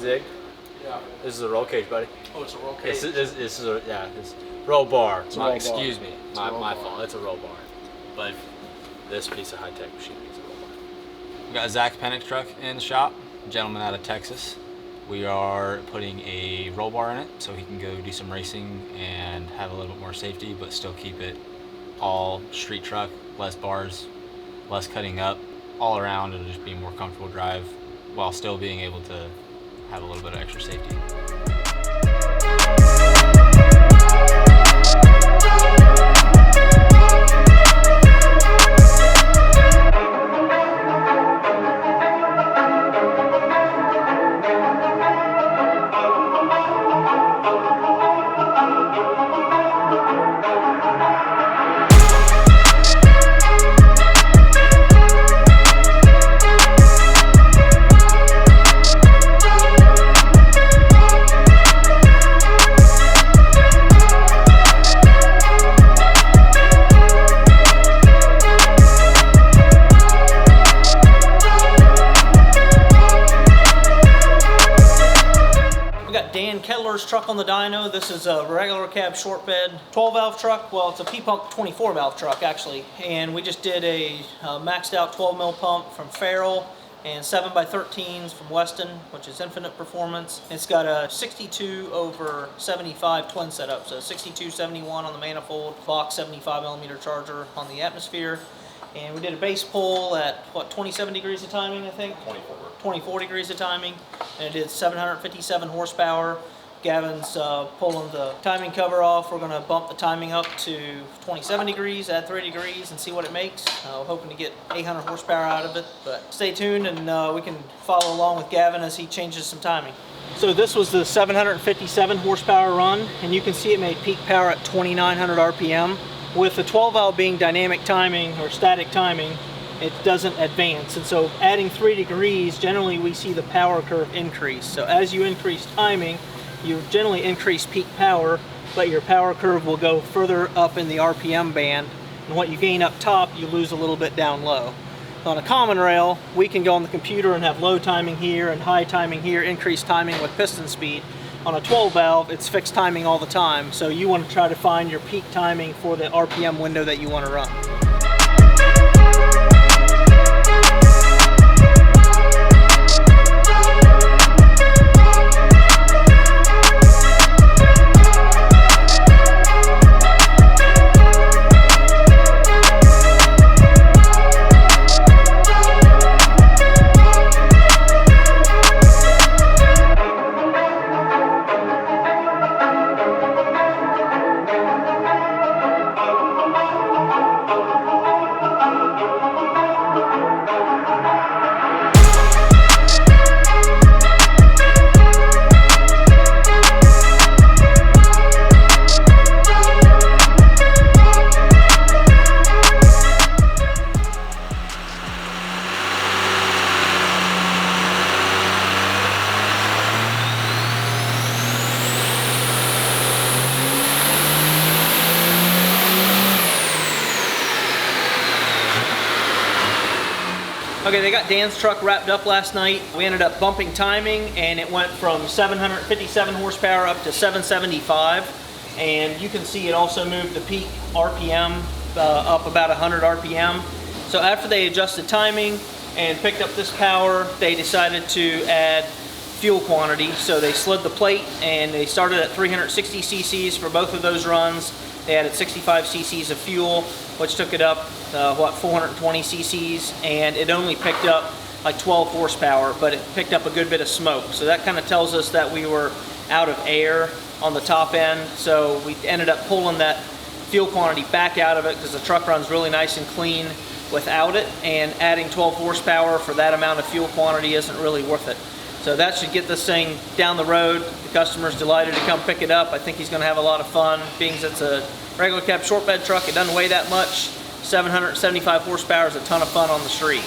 Zig? Yeah. This is a roll cage, buddy. Oh, it's a roll cage. This is a, yeah, it's roll bar. Excuse me, my fault. It's a roll bar. But this piece of high-tech machine is a roll bar. We got Zach's Penix truck in the shop, a gentleman out of Texas. We are putting a roll bar in it so he can go do some racing and have a little bit more safety, but still keep it all street truck, less bars, less cutting up, all around. It'll just be a more comfortable drive while still being able to have a little bit of extra safety. Truck on the dyno. This is a regular cab short bed 12 valve truck. Well, it's a P-Punk 24 valve truck actually, and we just did a maxed out 12 mil pump from Farrell and 7x13s from Weston, which is Infinite Performance. It's got a 62/75 twin setup, so 62/71 on the manifold, box 75mm charger on the atmosphere. And we did a base pull at, what, 27 degrees of timing, I think? 24 degrees of timing. And it did 757 horsepower. Gavin's pulling the timing cover off. We're going to bump the timing up to 27 degrees, add 3 degrees, and see what it makes. We're hoping to get 800 horsepower out of it. But stay tuned, and we can follow along with Gavin as he changes some timing. So this was the 757 horsepower run, and you can see it made peak power at 2,900 RPM. With the 12 valve being dynamic timing or static timing, it doesn't advance. And so adding 3 degrees, generally we see the power curve increase. So as you increase timing, you generally increase peak power, but your power curve will go further up in the RPM band. And what you gain up top, you lose a little bit down low. On a common rail, we can go on the computer and have low timing here and high timing here, increased timing with piston speed. On a 12 valve, it's fixed timing all the time. So you want to try to find your peak timing for the RPM window that you want to run. Okay, they got Dan's truck wrapped up last night. We ended up bumping timing, and it went from 757 horsepower up to 775. And you can see it also moved the peak RPM up about 100 RPM. So after they adjusted timing and picked up this power, they decided to add fuel quantity. So they slid the plate, and they started at 360 cc's for both of those runs. They added 65 cc's of fuel, which took it up, 420 cc's, and it only picked up like 12 horsepower, but it picked up a good bit of smoke. So that kind of tells us that we were out of air on the top end. So we ended up pulling that fuel quantity back out of it because the truck runs really nice and clean without it, and adding 12 horsepower for that amount of fuel quantity isn't really worth it. So that should get this thing down the road. The customer's delighted to come pick it up. I think he's gonna have a lot of fun, being it's a regular cab short bed truck. It doesn't weigh that much. 775 horsepower is a ton of fun on the street.